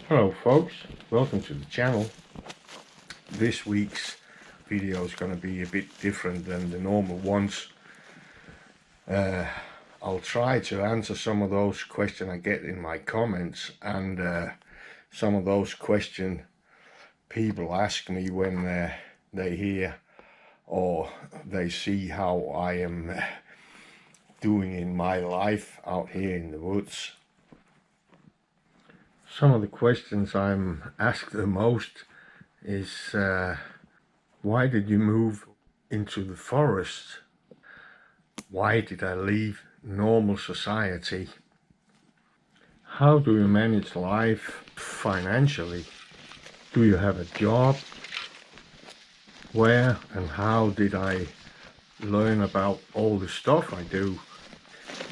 Hello folks, welcome to the channel. This week's video is going to be a bit different than the normal ones. I'll try to answer some of those questions I get in my comments and some of those questions people ask me when they hear or they see how I am doing in my life out here in the woods. Some of the questions I'm asked the most is why did you move into the forest? Why did I leave normal society? How do you manage life financially? Do you have a job? Where and how did I learn about all the stuff I do?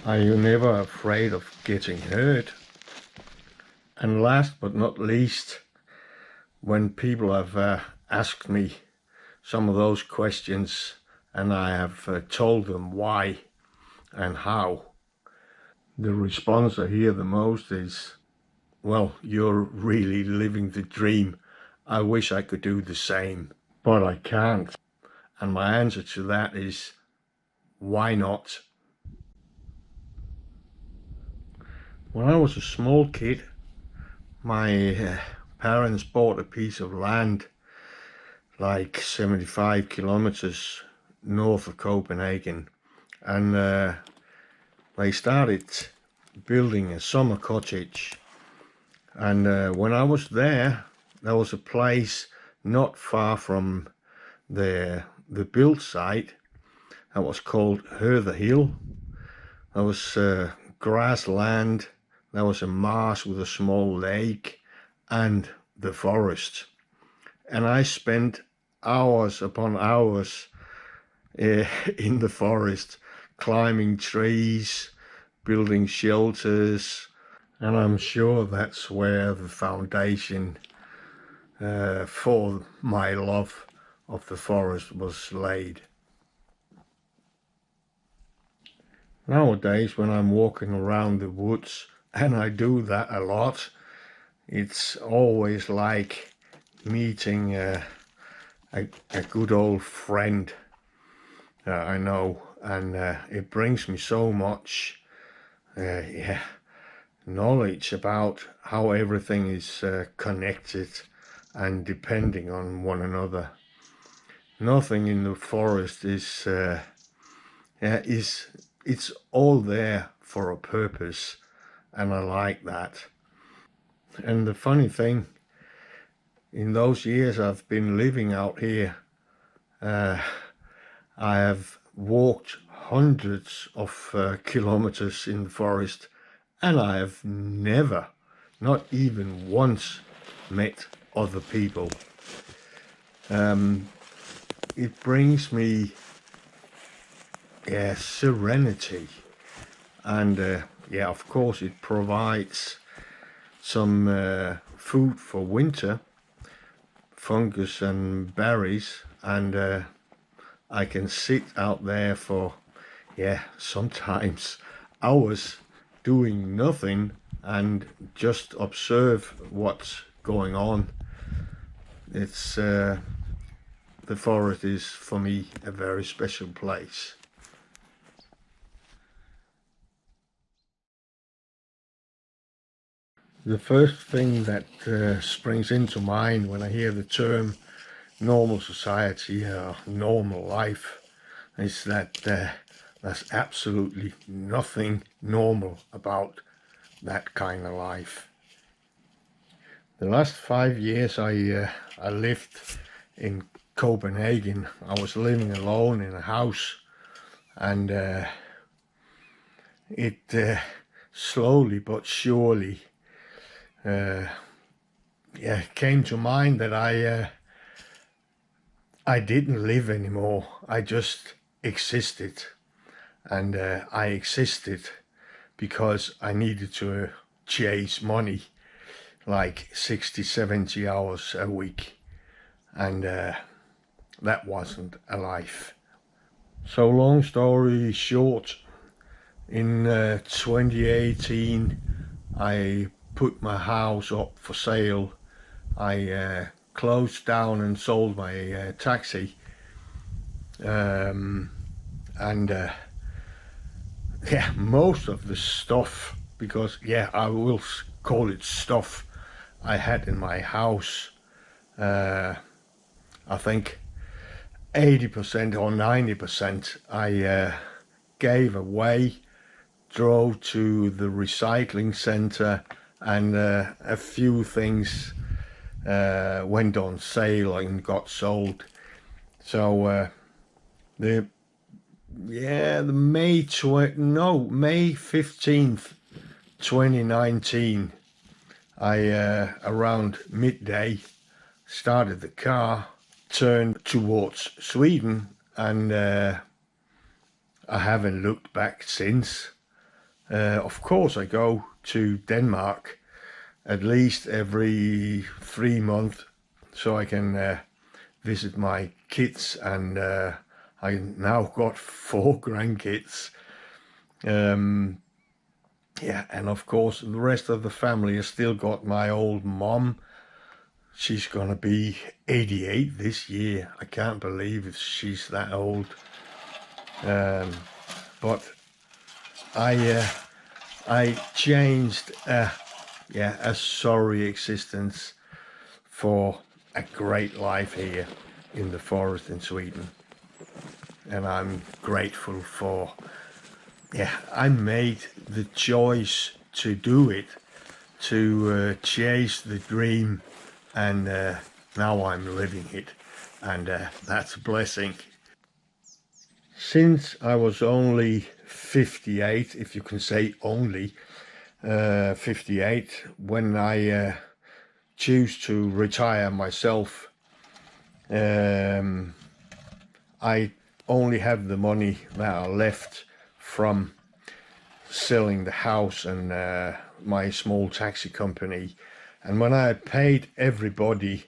Are you never afraid of getting hurt? And last but not least, when people have asked me some of those questions and I have told them why and how, the response I hear the most is, well, you're really living the dream. I wish I could do the same, but I can't. And my answer to that is, why not? When I was a small kid, my parents bought a piece of land like 75 kilometers north of Copenhagen, and they started building a summer cottage. And when I was there was a place not far from the build site that was called Hertha Hill. There was grassland. There was a marsh with a small lake and the forest. And I spent hours upon hours in the forest, climbing trees, building shelters. And I'm sure that's where the foundation for my love of the forest was laid. Nowadays, when I'm walking around the woods, and I do that a lot, it's always like meeting a good old friend I know, and it brings me so much knowledge about how everything is connected and depending on one another. Nothing in the forest is it's all there for a purpose, and I like that. And the funny thing, in those years I've been living out here, I have walked hundreds of kilometers in the forest, and I have never, not even once, met other people. It brings me serenity, and yeah, of course it provides some food for winter, fungus and berries, and I can sit out there for sometimes hours doing nothing and just observe what's going on. It's the forest is for me a very special place. The first thing that springs into mind when I hear the term normal society or normal life is that there's absolutely nothing normal about that kind of life. The last 5 years I lived in Copenhagen. I was living alone in a house, and it slowly but surely came to mind that I didn't live anymore. I just existed, and I existed because I needed to chase money, like 60-70 hours a week, and that wasn't a life. So long story short, in 2018 I put my house up for sale, I closed down and sold my taxi, and yeah, most of the stuff, because yeah, I will call it stuff, I had in my house, I think 80% or 90% I gave away, drove to the recycling center, and a few things went on sale and got sold. So the May 15th 2019, I around midday started the car, turned towards Sweden, and I haven't looked back since. Of course I go to Denmark at least every 3 months so I can visit my kids, and I now got 4 grandkids. Yeah, and of course the rest of the family has still got my old mom. She's gonna be 88 this year. I can't believe she's that old. But I changed a sorry existence for a great life here in the forest in Sweden, and I'm grateful for, I made the choice to do it, to chase the dream, and now I'm living it, and that's a blessing. Since I was only 58, if you can say only 58, when I choose to retire myself, I only have the money that are left from selling the house and my small taxi company. And when I had paid everybody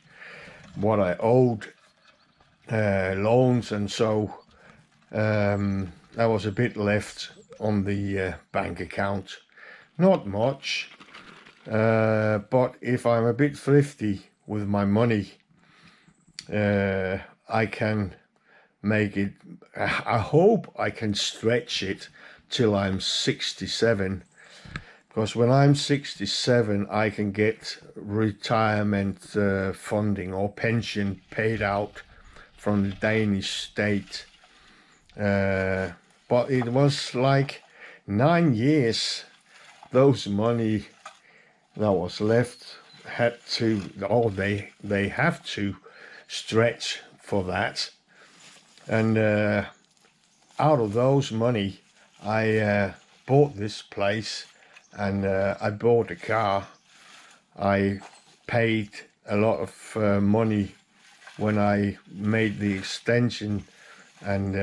what I owed, loans and so, there was a bit left on the bank account. Not much, but if I'm a bit thrifty with my money, I can make it, I hope I can stretch it till I'm 67, because when I'm 67 I can get retirement funding or pension paid out from the Danish state. But it was like 9 years those money that was left had to, or they have to stretch for that. And out of those money I bought this place, and I bought a car. I paid a lot of money when I made the extension and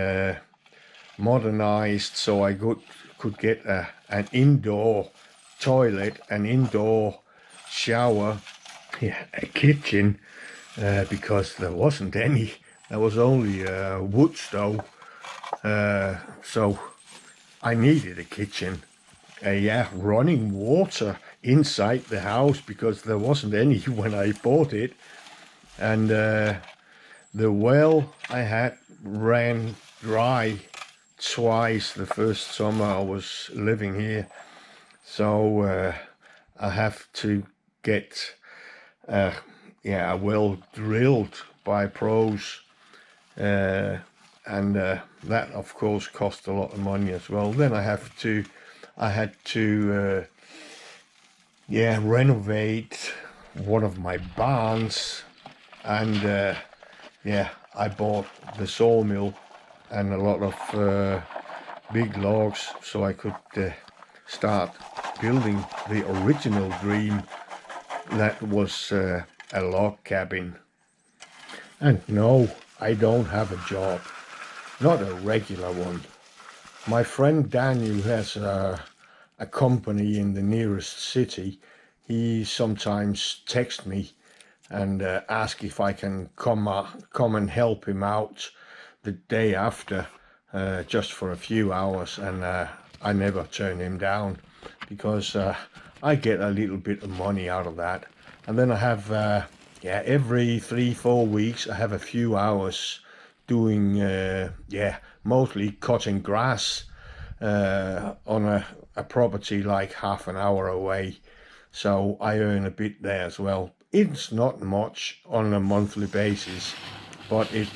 modernized, so I could get an indoor toilet, an indoor shower, a kitchen, because there wasn't any. There was only a wood stove, so I needed a kitchen, running water inside the house, because there wasn't any when I bought it, and the well I had ran dry twice the first summer I was living here, so I have to get a well drilled by pros, and that of course cost a lot of money as well. Then I had to renovate one of my barns, and I bought the sawmill and a lot of big logs, so I could start building the original dream that was a log cabin. And no, I don't have a job, not a regular one. My friend Daniel has a company in the nearest city. He sometimes texts me and asks if I can come and help him out the day after, just for a few hours, and I never turn him down, because I get a little bit of money out of that. And then I have, yeah, every 3-4 weeks, I have a few hours doing, yeah, mostly cutting grass on a property like half an hour away. So I earn a bit there as well. It's not much on a monthly basis, but it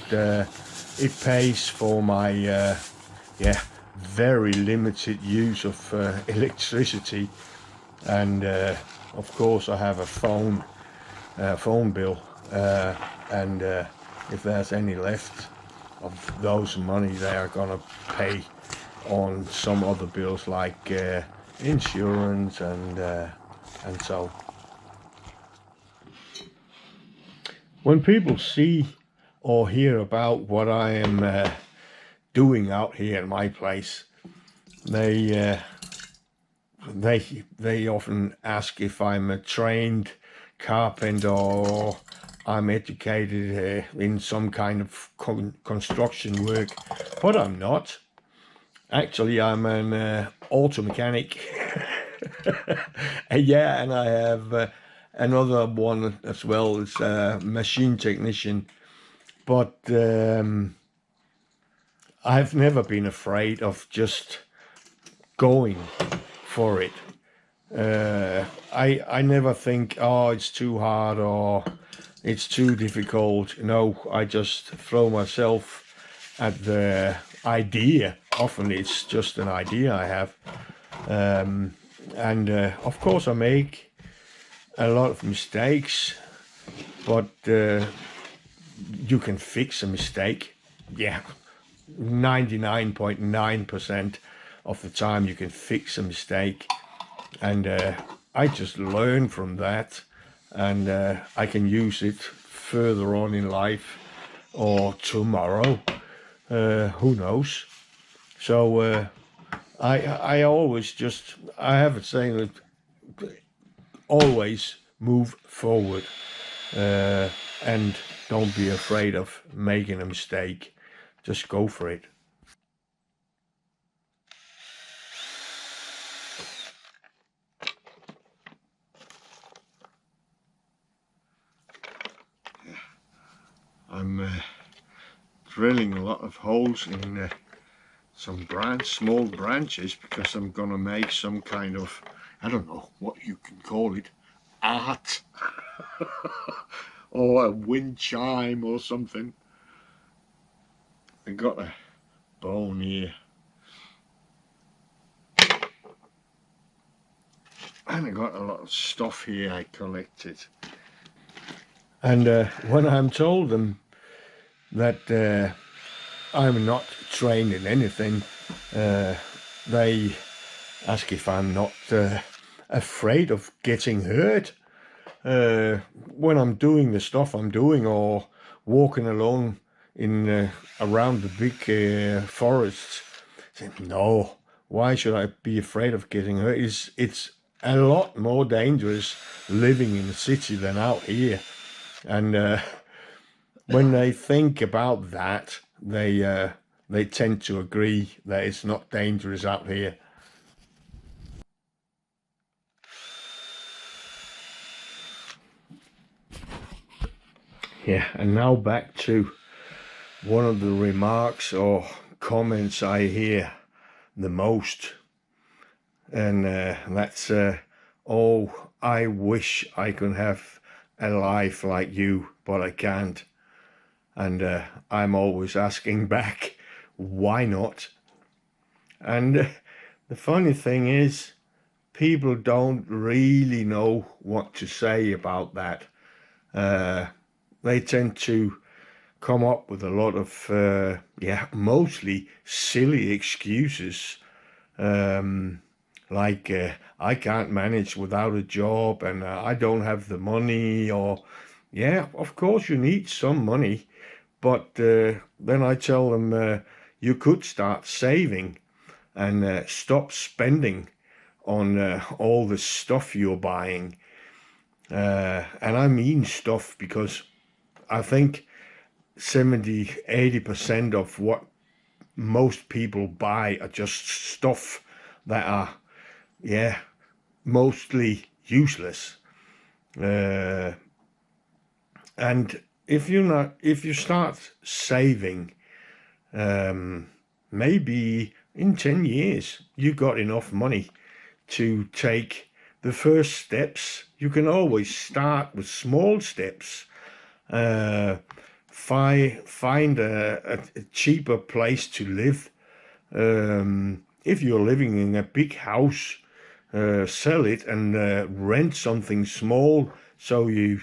pays for my yeah, very limited use of electricity, and of course I have a phone bill, and if there's any left of those money, they are gonna pay on some other bills like insurance and so. When people see or hear about what I am doing out here in my place, they they often ask if I'm a trained carpenter or I'm educated in some kind of construction work, but I'm not. Actually, I'm an auto mechanic. Yeah, and I have another one as well. It's a machine technician. But I've never been afraid of just going for it. I never think, oh, it's too hard or it's too difficult. No, I just throw myself at the idea. Often it's just an idea I have. And of course I make a lot of mistakes, but you can fix a mistake. Yeah, 99.9% of the time you can fix a mistake. And I just learn from that, and I can use it further on in life or tomorrow. Who knows? So I always just, I have a saying that always move forward, and don't be afraid of making a mistake. Just go for it. I'm drilling a lot of holes in some small branches, because I'm gonna make some kind of, I don't know what you can call it, art or a wind chime or something. I got a bone here, and I got a lot of stuff here I collected. And when I'm told them that I'm not trained in anything, they ask if I'm not afraid of getting hurt when I'm doing the stuff I'm doing, or walking along in around the big forests. I say, no, why should I be afraid of getting hurt? It's a lot more dangerous living in the city than out here. And when they think about that, they tend to agree that it's not dangerous out here. Yeah, and now back to one of the remarks or comments I hear the most, and that's, oh, I wish I could have a life like you, but I can't. And I'm always asking back, why not? And the funny thing is, people don't really know what to say about that. They tend to come up with a lot of, yeah, mostly silly excuses, like I can't manage without a job, and I don't have the money, or, yeah, of course you need some money, but then I tell them, you could start saving and stop spending on all the stuff you're buying. And I mean stuff, because I think 70-80% of what most people buy are just stuff that are, yeah, mostly useless. And if you start saving, maybe in 10 years you got enough money to take the first steps. You can always start with small steps. Find a cheaper place to live. If you're living in a big house, sell it and rent something small, so you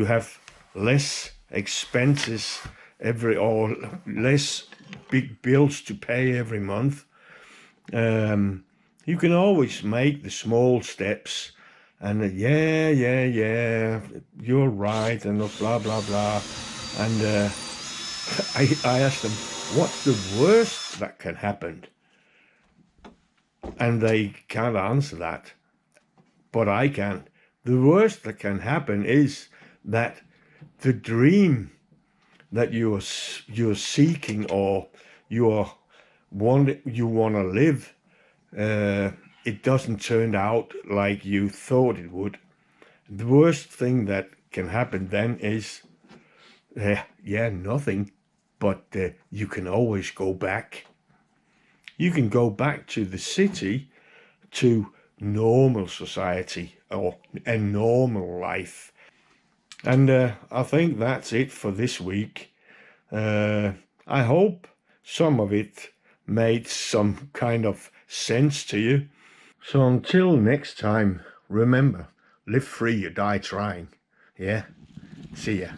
have less expenses or less big bills to pay every month. You can always make the small steps, and yeah, you're right, and blah blah blah. And I asked them, what's the worst that can happen? And they can't answer that, but I can. The worst that can happen is that the dream that you're seeking, or you want to live, it doesn't turn out like you thought it would. The worst thing that can happen then is, nothing, but you can always go back. You can go back to the city, to normal society, or a normal life. And I think that's it for this week. I hope some of it made some kind of sense to you. So until next time, remember, live free or die trying. Yeah? See ya.